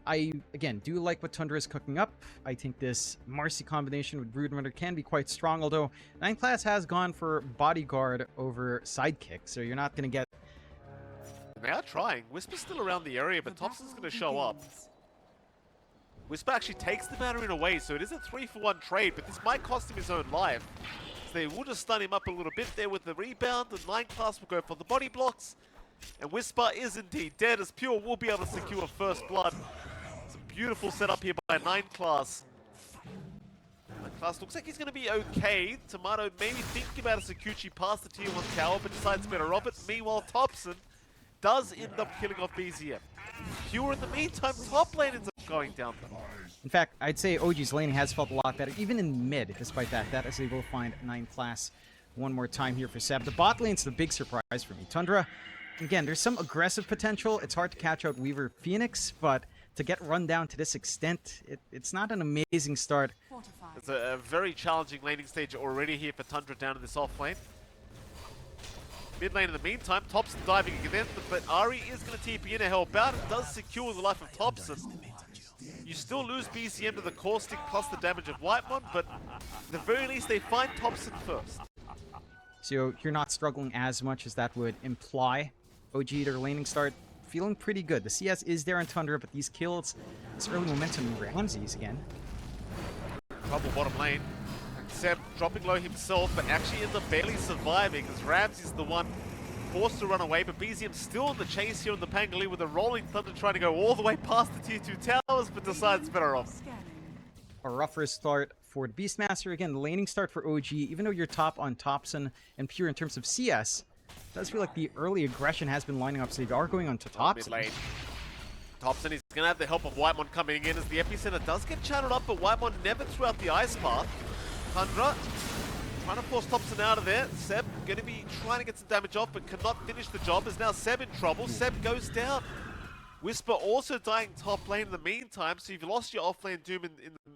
I, again, do like what Tundra is cooking up. I think this Marcy combination with Broodrunner can be quite strong, although 9 class has gone for bodyguard over sidekick, so you're not going to get... They are trying. Whisper's still around the area, but Thompson's going to show up. Whisper actually takes the Mandarin away, so it is a 3-for-1 trade, but this might cost him his own life. So they will just stun him up a little bit there with the rebound, and 9 class will go for the body blocks. And Whisper is indeed dead, as Pure will be able to secure first blood. It's a beautiful setup here by 9 class. 9 class looks like he's going to be okay. Tomato maybe thinking about a Sakuchi past the tier 1 tower, but decides better off it. Meanwhile, Thompson does end up killing off BZM. Pure in the meantime, top lane ends up going down. In fact, I'd say OG's laning has felt a lot better, even in mid, despite that, as they will find 9 class one more time here for Seb. The bot lane's the big surprise for me. Tundra, again, there's some aggressive potential. It's hard to catch out Weaver Phoenix, but to get run down to this extent, it's not an amazing start. It's a very challenging laning stage already here for Tundra down in this off lane. Mid lane in the meantime, Thompson diving again, but Ari is going to TP in to help out. It does secure the life of Thompson. You still lose BCM to the caustic plus the damage of Whitemon, but at the very least they find Thompson first. So you're not struggling as much as that would imply. OG, their laning start, feeling pretty good. The CS is there in Tundra, but these kills, this early momentum, Ramses again. Trouble bottom lane. Seb dropping low himself, but actually ends up barely surviving as Rams is the one forced to run away, but BZM still on the chase here on the Pangali with a rolling thunder trying to go all the way past the tier 2 towers, but decides better off. A rougher start for the Beastmaster. Again, the laning start for OG, even though you're top on Thompson and Pure in terms of CS, it does feel like the early aggression has been lining up, so they are going on to Thompson. Mid lane. Thompson is going to have the help of Whitemon coming in as the epicenter does get channeled up, but Whitemon never threw out the ice path. Tundra trying to force Thompson out of there. Seb going to be trying to get some damage off, but cannot finish the job. Is now Seb in trouble. Seb goes down. Whisper also dying top lane in the meantime, so you've lost your off-lane Doom in the...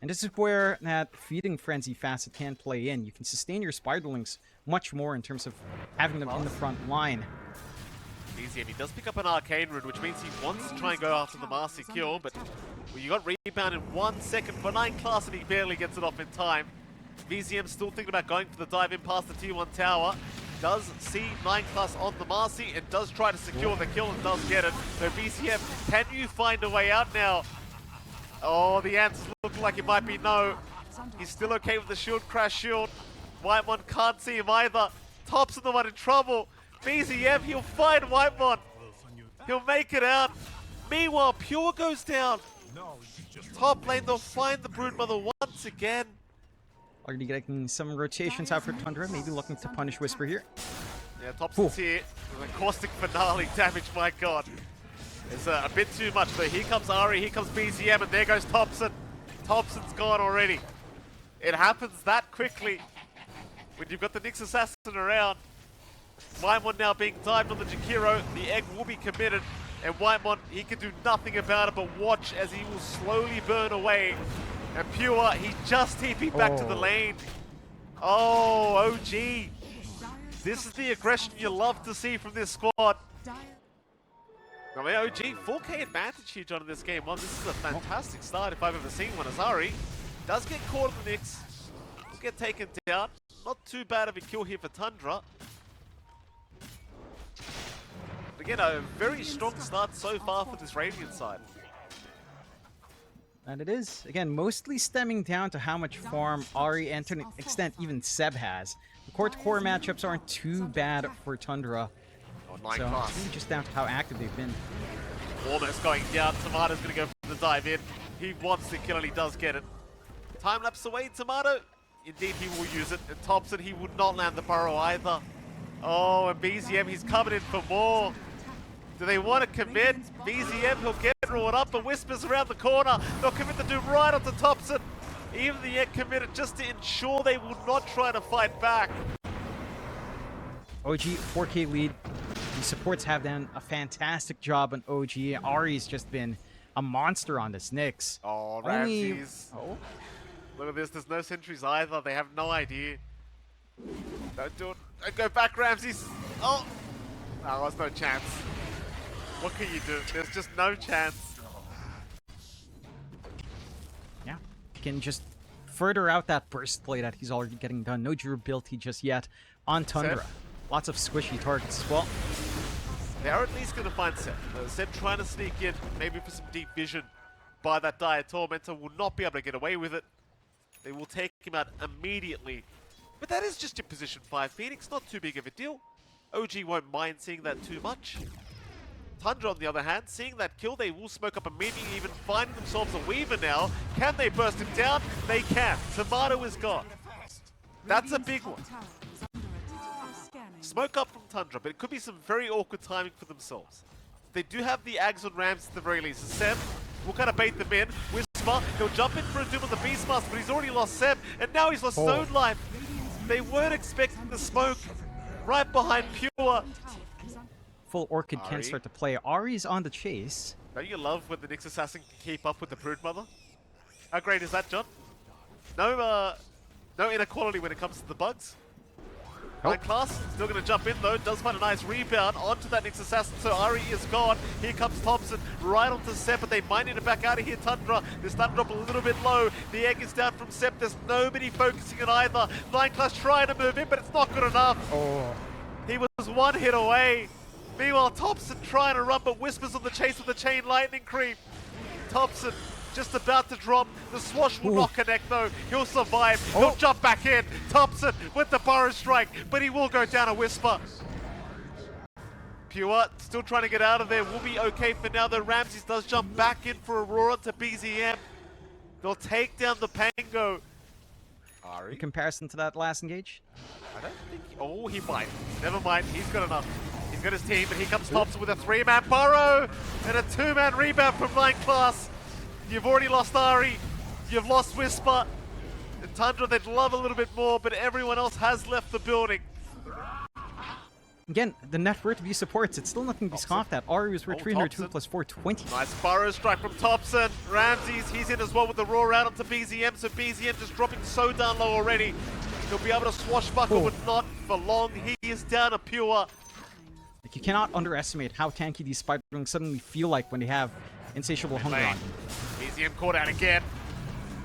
And this is where that feeding frenzy facet can play in. You can sustain your spiderlings much more in terms of having them in the front line. BZM, he does pick up an arcane rune, which means he wants to try and go after the Marcy kill, but well, you got rebound in 1 second for 9 class and he barely gets it off in time. BZM still thinking about going for the dive in past the tier 1 tower. Does see 9 class on the Marcy and does try to secure the kill and does get it. So BZM, can you find a way out now? Oh, the answers look like it might be no. He's still okay with the shield crash shield. Whitemon can't see him either. Thompson the one in trouble. BZM, he'll find Whitemon. He'll make it out. Meanwhile, Pure goes down. Top lane, they'll find the Broodmother once again. Already getting some rotations out for Tundra, maybe looking to punish Whisper here. Yeah, Thompson's here. The caustic finale damage, my god. It's a bit too much, but here comes Ari, here comes BZM, and there goes Thompson. Thompson's gone already. It happens that quickly when you've got the Nyx Assassin around. Whitemon now being dived on the Jakiro. The egg will be committed, and Whitemon, he can do nothing about it but watch as he will slowly burn away. And Pure, he just TP'd back to the lane. Oh, OG. This is the aggression you love to see from this squad. I mean, OG, 4K advantage here, John, in this game. Well, this is a fantastic start if I've ever seen one. Azari does get caught in the Nyx. Will get taken down. Not too bad of a kill here for Tundra. But again, a very strong start so far for this Radiant side. And it is, again, mostly stemming down to how much farm Ari and to an extent even Seb has. The core-to-core matchups aren't too bad for Tundra. So it's really just down to how active they've been. Almost going down. Tomato's going to go for the dive in. He wants the kill and he does get it. Time lapse away, Tomato. Indeed, he will use it. And Thompson, he would not land the burrow either. Oh, and BZM, he's coming in for more. Do they want to commit? BZM, he'll get roared up, but Whispers around the corner. They'll commit the Doom right onto Thompson. Even the egg committed just to ensure they will not try to fight back. OG, 4K lead. The supports have done a fantastic job on OG. Ari's just been a monster on this Nyx. Oh, Ramses. Oh. Look at this, there's no sentries either. They have no idea. Don't do it. Don't go back, Ramses. Oh. No, there's no chance. What can you do? There's just no chance. can just further out that burst play that he's already getting done. No durability just yet on Tundra. Seth? Lots of squishy targets as well. They are at least going to find Seth. Seth trying to sneak in, maybe for some deep vision by that Dire Tormentor, will not be able to get away with it. They will take him out immediately. But that is just in position 5 Phoenix, not too big of a deal. OG won't mind seeing that too much. Tundra, on the other hand, seeing that kill, they will smoke up immediately, even finding themselves a Weaver now. Can they burst him down? They can. Tomato is gone. That's a big one. Smoke up from Tundra, but it could be some very awkward timing for themselves. They do have the Ags on Rams at the very least. Seb will kind of bait them in. Whisper, he'll jump in for a Doom on the Beastmaster, but he's already lost Seb, and now he's lost his own life. They weren't expecting the smoke right behind Pure. Full Orchid can start to play. Ari's on the chase. Don't you love when the Nyx Assassin can keep up with the Brood Mother? How great is that, John? No inequality when it comes to the bugs. Right class, still going to jump in though, does find a nice rebound onto that Nyx Assassin, so Ari is gone. Here comes Thompson, right onto Sep, but they might need to back out of here. Tundra, this Thunder drop a little bit low. The egg is down from Sep, there's nobody focusing on either. Nine Class trying to move in, but it's not good enough. He was one hit away. Meanwhile, Thompson trying to run, but Whispers on the chase with the Chain Lightning Creep. Thompson just about to drop. The swash will not connect though. He'll survive. He'll jump back in. Thompson with the Burrow Strike, but he will go down a Whisper. Pure still trying to get out of there. Will be okay for now though. Ramses does jump back in for Aurora to BZM. They'll take down the Pango. In comparison to that last engage? I don't think... Oh, he might. Never mind. He's got enough. He's got his team, but here comes Thompson with a 3-man Burrow and a 2-man rebound from Nine Class. You've already lost Ari. You've lost Whisper. And Tundra, they'd love a little bit more, but everyone else has left the building. Again, the net worth of these supports, it's still nothing to be scoffed at. Ari was worth 302 plus 420. Nice Burrow Strike from Thompson. Ramses, he's in as well with the roar out onto BZM, so BZM just dropping so down low already. He'll be able to swashbuckle, but not for long. He is down a Pure. Like, you cannot underestimate how tanky these Spiderwings suddenly feel like when they have insatiable hunger on. BZM caught out again.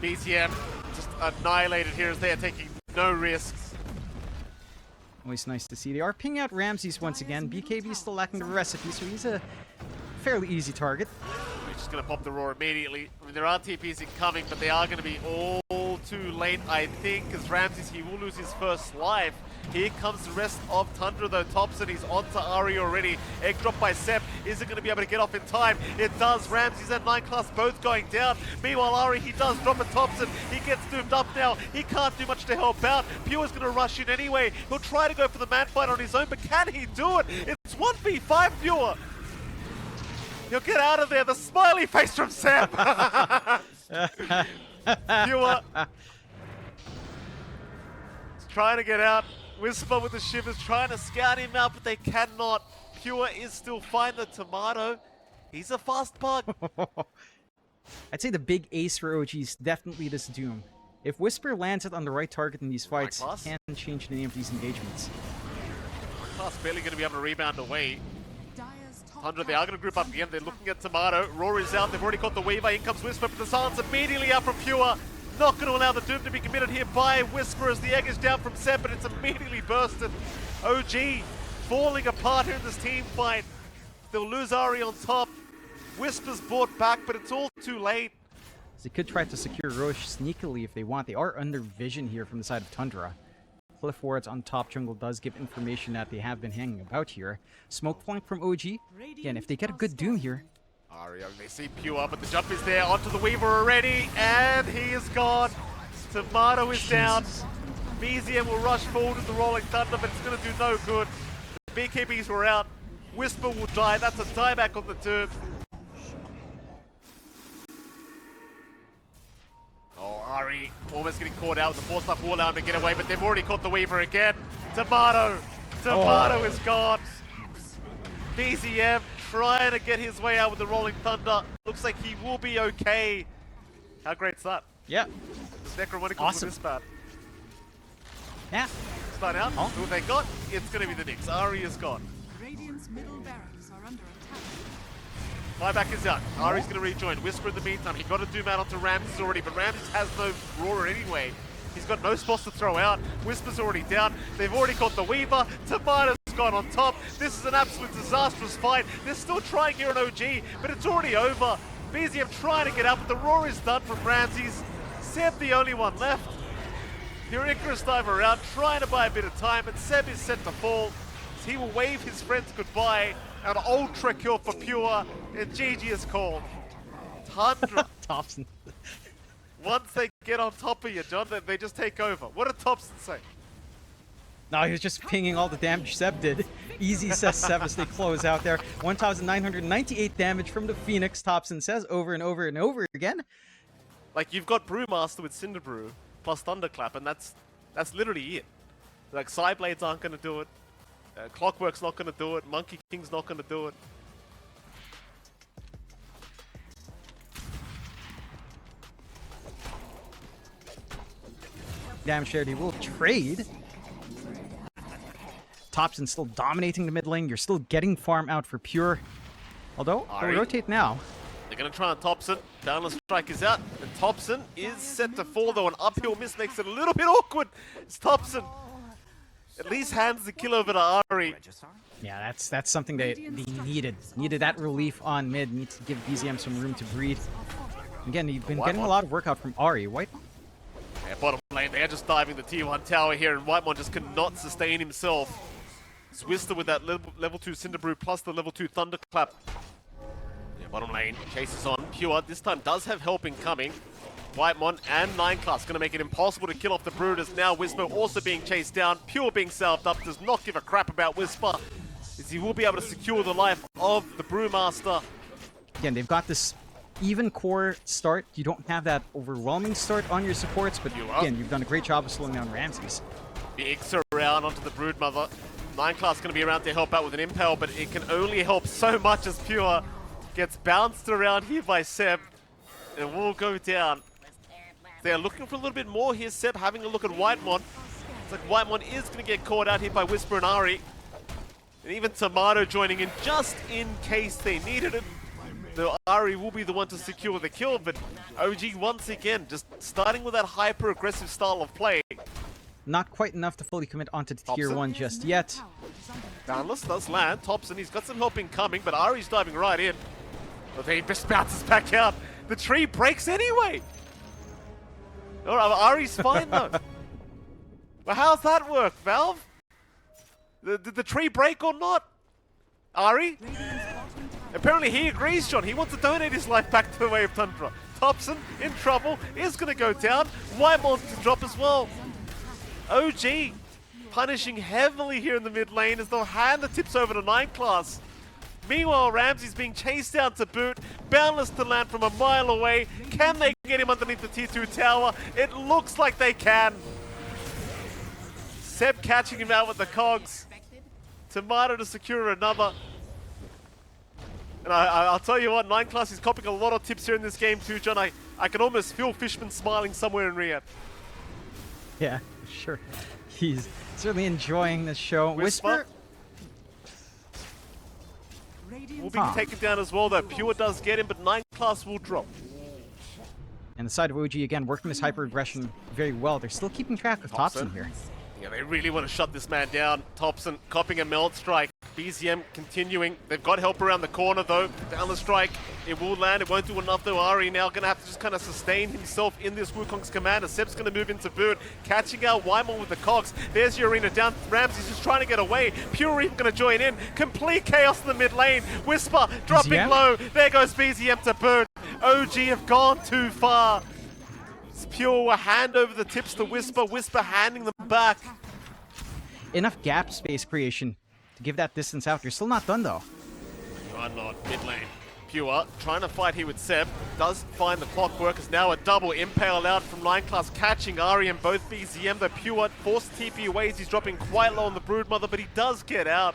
BZM just annihilated here as they are taking no risks. Always nice to see. They are pinging out Ramses once again. BKB is still lacking the recipe, so he's a fairly easy target. We're just going to pop the roar immediately. I mean, there are TPs incoming, but they are going to be all too late, I think, because Ramses, he will lose his first life. Here comes the rest of Tundra though. Thompson, he's onto Ari already. Egg drop by Sep. Is it going to be able to get off in time? It does. Ramses and Nine Class both going down. Meanwhile, Ari, he does drop a Thompson. He gets doomed up now. He can't do much to help out. Pure's going to rush in anyway. He'll try to go for the man fight on his own, but can he do it? It's 1v5 Pure. He'll get out of there. The smiley face from Sep. Pure. He's trying to get out. Whisper with the shivers, trying to scout him out, but they cannot. Pure is still fine. The Tomato, he's a fast bug. I'd say the big ace for OG is definitely this Doom. If Whisper lands it on the right target in these fights, it can change the name of these engagements. Class barely going to be able to rebound away. Tundra, they are going to group up again. They're looking at Tomato. Roar is out. They've already caught the Weaver. In comes Whisper, but the silence immediately out from Pure. Not going to allow the Doom to be committed here by Whisper as the egg is down from Seb, but it's immediately bursted. OG falling apart here in this team fight. They'll lose Ari on top. Whisper's brought back, but it's all too late. They could try to secure Roche sneakily if they want. They are under vision here from the side of Tundra. Cliff wards on top jungle does give information that they have been hanging about here. Smoke flank from OG. Again, if they get a good Doom here. Ari, they see Pure, but the jump is there onto the Weaver already, and he is gone. Tomato is down. BZM will rush forward with the Rolling Thunder, but it's going to do no good. The BKBs were out. Whisper will die. That's a dieback on the turn. Oh, Ari almost getting caught out with the 4-star wall allow him to get away, but they've already caught the Weaver again. Tomato is gone. BZM trying to get his way out with the Rolling Thunder. Looks like he will be okay. How great's that? Yeah. The Necromonicals awesome. This bad. Yeah. Start out. Who they got? It's going to be the Nyx. Ari is gone. Radiant's middle barracks are under attack. Buyback is out. Ari's going to rejoin. Whisper in the meantime. He got a doom out onto Ramses already, but Ramses has no roar anyway. He's got no spots to throw out. Whisper's already down. They've already got the Weaver. Tomato's gone on top. This is an absolute disastrous fight. They're still trying here on OG, but it's already over. BZM trying to get out, but the roar is done from Ramses. Seb the only one left. Here Icarus dive around, trying to buy a bit of time, but Seb is set to fall. He will wave his friends goodbye. An ultra kill for Pure, and GG is called. Tundra. Thompson. Once they get on top of you, John, they just take over. What did Thompson say? No, he was just pinging all the damage Seb did. Easy, says Seb as they close out there. 1,998 damage from the Phoenix, Thompson says over and over and over again. Like, you've got Brewmaster with Cinder Brew plus Thunderclap, and that's literally it. Like, Psyblades aren't going to do it. Clockwork's not going to do it. Monkey King's not going to do it. Damn shared, he will trade. Thompson still dominating the mid lane. You're still getting farm out for Pure. Although, they'll rotate now. They're going to try on Thompson. Boundless Strike is out. And Thompson is set to fall, though. An uphill miss makes it a little bit awkward. It's Thompson. At least hands the kill over to Ari. Yeah, that's something they needed. Needed that relief on mid. Needs to give BZM some room to breathe. Again, you've been getting a lot of work out from Ari. White. Yeah, bottom lane, they're just diving the tier 1 tower here, and Whitemon just cannot sustain himself. Swister with that level 2 Cinderbrew plus the level 2 Thunderclap. Yeah, bottom lane, chases on. Pure this time does have help incoming. Whitemon and 9 class going to make it impossible to kill off the Brood, as now Whisper also being chased down. Pure being salved up, does not give a crap about Whisper, as he will be able to secure the life of the Brewmaster. Again, they've got this even core start. You don't have that overwhelming start on your supports, but again, you've done a great job of slowing down Ramses. Big around onto the Broodmother. 9 class going to be around to help out with an Impale, but it can only help so much as Pure gets bounced around here by Seb and will go down. They're looking for a little bit more here. Seb having a look at Whitemon. It's like Whitemon is going to get caught out here by Whisper and Ari. And even Tomato joining in just in case they needed it. So Ari will be the one to secure the kill, but OG once again just starting with that hyper-aggressive style of play. Not quite enough to fully commit onto the tier 1 just yet. Boundless does land. Thompson, he's got some help incoming, but Ari's diving right in. But then he just bounces back out. The tree breaks anyway. Alright, Ari's fine though. Well, how's that work, Valve? Did the tree break or not? Ari? Apparently he agrees, John. He wants to donate his life back to the way of Tundra. Thompson, in trouble, is going to go down. Whitemon's to drop as well. OG punishing heavily here in the mid lane as they'll hand the tips over to 9 class. Meanwhile, Ramsey's being chased down to boot. Boundless to land from a mile away. Can they get him underneath the tier 2 tower? It looks like they can. Seb catching him out with the cogs. Tomato to secure another. And I'll tell you what, 9 class is copying a lot of tips here in this game too, John. I can almost feel Fishman smiling somewhere in Riyadh. Yeah, sure. He's certainly enjoying the show. Whisper will be taken down as well, though. Pure does get him, but 9 class will drop. And the side of OG, again, working this hyper-aggression very well. They're still keeping track of Thompson here. Yeah, they really want to shut this man down. Thompson copying a meld strike. BZM continuing. They've got help around the corner, though. Down the strike. It will land. It won't do enough, though. Ari now going to have to just kind of sustain himself in this Wukong's commander. Seb's going to move into boot. Catching out Weimar with the cogs. There's your arena down. Ramsey's just trying to get away. Pure even going to join in. Complete chaos in the mid lane. Whisper dropping BZM? low. There goes BZM to boot. OG have gone too far. Pure will hand over the tips to Whisper. Whisper handing them back. Enough gap space creation to give that distance out. You're still not done, though. Run not mid lane. Pure trying to fight here with Seb. Does find the clockwork. Is now a double impale out from 9 class, catching Ari and both BZM. The Pure forced TP away as he's dropping quite low on the Broodmother, but he does get out.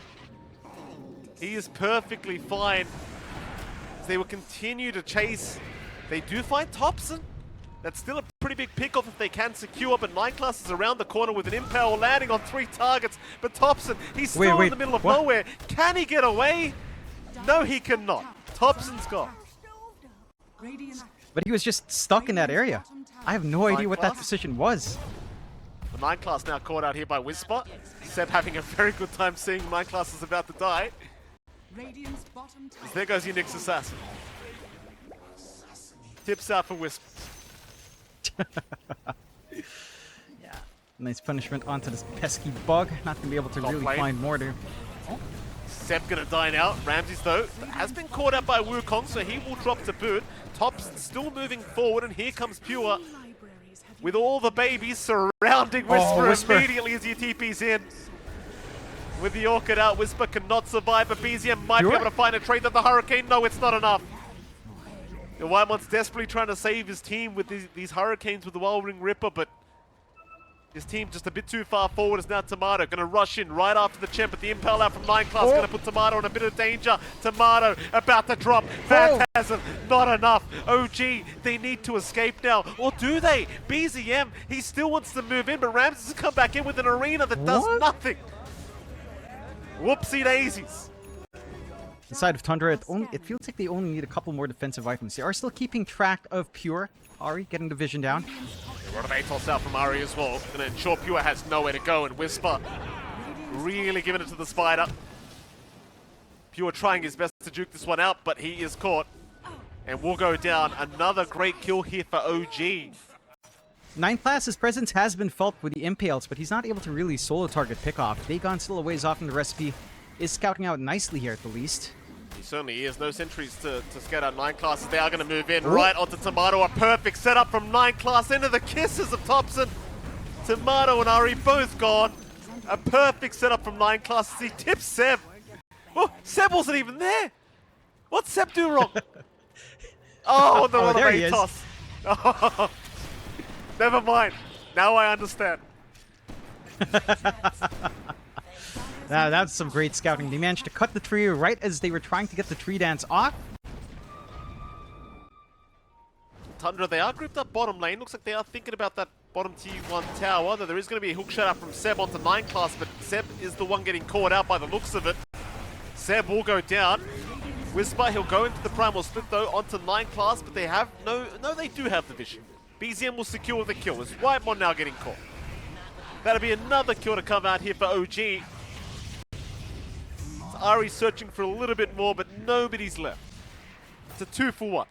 He is perfectly fine. As they will continue to chase. They do find Thompson. That's still a pretty big pickoff if they can secure, but 9 class is around the corner with an impale landing on 3 targets. But Thompson, he's still in the middle of nowhere. Can he get away? No, he cannot. Thompson's gone. But he was just stuck in that area. I have no idea what that position was. The 9 class now caught out here by Whisper. Seb having a very good time seeing 9 class is about to die. As there goes your Nyx Assassin. Tips out for Whisper. Yeah. Nice punishment onto this pesky bug. Not gonna be able to Top really lane. find more there. Seb gonna die now. Ramses though has been caught out by Wukong, so he will drop to boot. Top's still moving forward, and here comes Pure with all the babies surrounding Whisper, immediately as he TP's in. With the Orchid out, Whisper cannot survive, but BZM might be able to find a trade of the Hurricane. No, it's not enough. The Whitemon's desperately trying to save his team with these Hurricanes with the Wild Ring Ripper, but his team just a bit too far forward. Is now Tomato going to rush in right after the champ, but the Impale out from 9 class going to put Tomato in a bit of danger. Tomato about to drop. Phantasm, not enough. OG, they need to escape now. Or do they? BZM, he still wants to move in, but Ramses has come back in with an arena that does nothing. Whoopsie daisies. The side of Tundra, it feels like they only need a couple more defensive items. They are still keeping track of Pure. Ari getting the vision down. A lot of Atos out from Ari as well. Going to ensure Pure has nowhere to go, and Whisper really giving it to the Spider. Pure trying his best to juke this one out, but he is caught. And will go down. Another great kill here for OG. 9 class's presence has been felt with the Impales, but he's not able to really solo target pickoff. Dagon still a ways off, and the recipe is scouting out nicely here at the least. He certainly is. No sentries to scout out 9 classes. They are going to move in right onto Tomato. A perfect setup from 9 class into the kisses of Thompson. Tomato and Ari both gone. A perfect setup from 9 classes. He tips Seb. Oh, Seb wasn't even there. What's Seb do wrong? Oh, the one of Atos. Oh, never mind. Now I understand. That's some great scouting. They managed to cut the tree right as they were trying to get the tree dance off. Tundra, they are grouped up bottom lane. Looks like they are thinking about that bottom T1 tower. Though there is going to be a hook shot out from Seb onto 9 class, but Seb is the one getting caught out by the looks of it. Seb will go down. Whisper, he'll go into the primal split though onto 9 class, but they have no, they do have the vision. BZM will secure the kill. Is Whitemon now getting caught? That'll be another kill to come out here for OG. Ari's searching for a little bit more, but nobody's left. It's a 2 for 1.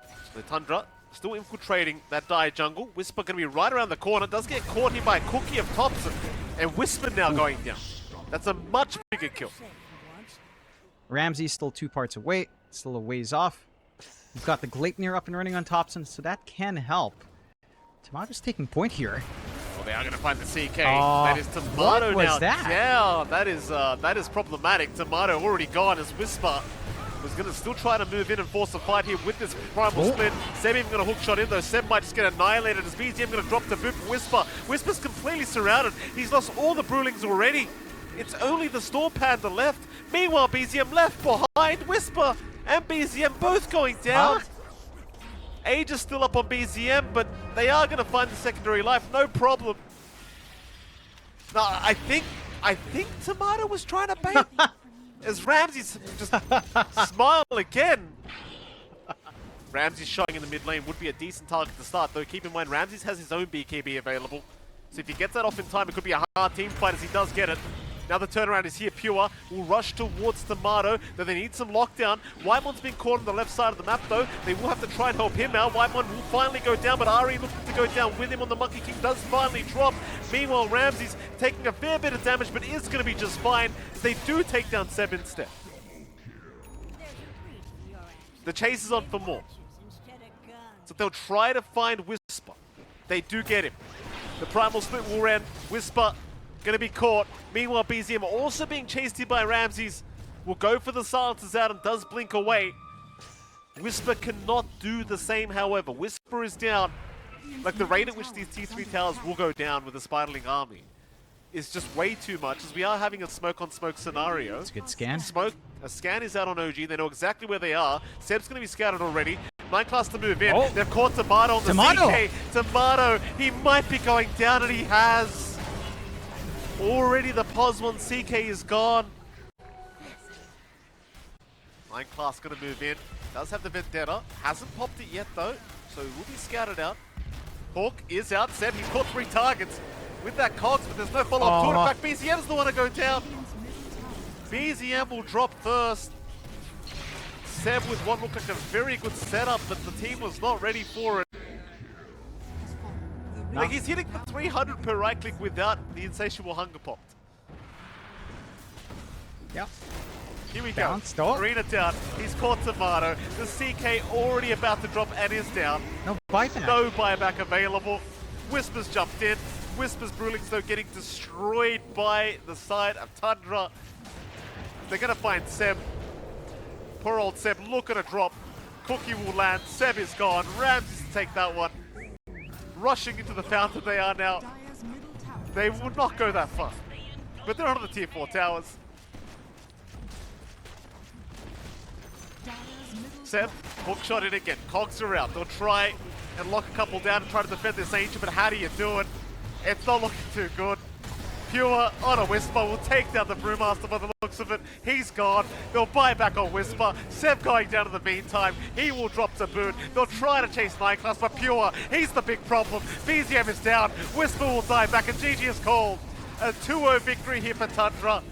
So the Tundra still infiltrating that dire jungle. Whisper going to be right around the corner. Does get caught here by a cookie of Thompson. And Whisper now going down. That's a much bigger kill. Ramsey's still 2 parts away. Still a ways off. We've got the Gleipnir up and running on Thompson, so that can help. Tomato's taking point here. Well, they are going to find the CK. That is Tomato now down. That is problematic. Tomato already gone as Whisper was going to still try to move in and force a fight here with this primal split. Seb even going to hook shot in though. Seb might just get annihilated as BZM going to drop the boot for Whisper. Whisper's completely surrounded. He's lost all the Brewlings already. It's only the Storm Panda left. Meanwhile, BZM left behind. Whisper and BZM both going down. Age is still up on BZM, but they are going to find the secondary life, no problem. No, I think Tomato was trying to bait as Ramsey's just smile again. Ramsey's showing in the mid lane would be a decent target to start, though keep in mind Ramsey has his own BKB available. So if he gets that off in time, it could be a hard team fight as he does get it. Now the turnaround is here. Pure will rush towards Tomato, though they need some lockdown. Whitemon's been caught on the left side of the map, though. They will have to try and help him out. Whitemon will finally go down, but Ari looking to go down with him on the Monkey King does finally drop. Meanwhile, Ramsey's taking a fair bit of damage, but is going to be just fine. They do take down Seb instead. The chase is on for more. So they'll try to find Whisper. They do get him. The primal split will end. Whisper going to be caught. Meanwhile, BZM also being chased here by Ramses. Will go for the silencers out and does blink away. Whisper cannot do the same, however. Whisper is down. Like the rate at which these T3 towers will go down with the Spiderling army is just way too much, as we are having a smoke-on-smoke scenario. It's a good scan. A scan is out on OG. They know exactly where they are. Seb's going to be scouted already. 9 class to move in. They've caught Tomato on the CK. Tomato, he might be going down, and he has. Already the POS1 CK is gone. Nine Class gonna move in. Does have the Vendetta. Hasn't popped it yet though, so he will be scouted out. Hawk is out. Seb, he's caught 3 targets with that Cogs, but there's no follow-up to it. In fact, BZM's the one to go down. BZM will drop first. Seb with what looked like a very good setup, but the team was not ready for it. Like, he's hitting the 300 per right click without the insatiable hunger popped. Yep. Here we Bounce, go. dog. Arena down. He's caught Tomato. The CK already about to drop and is down. No buyback. No buyback available. Whispers jumped in. Whispers Brulings though getting destroyed by the side of Tundra. They're gonna find Seb. Poor old Seb looking to drop. Cookie will land. Seb is gone. Ramses to take that one. Rushing into the fountain they are now. They would not go that far. But they're on the tier 4 towers. Seb, hookshot it again. Cogs are out. They'll try and lock a couple down and try to defend this Ancient, but how do you do it? It's not looking too good. Pure on a Whisper will take down the Brewmaster by the looks of it. He's gone. They'll buy back on Whisper. Seb going down in the meantime. He will drop to boot. They'll try to chase 9 Class, but Pure, he's the big problem. BZM is down. Whisper will die back, and GG is called. A 2-0 victory here for Tundra.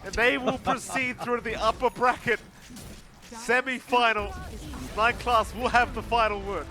And they will proceed through to the upper bracket. Semi-final. 9 Class will have the final word.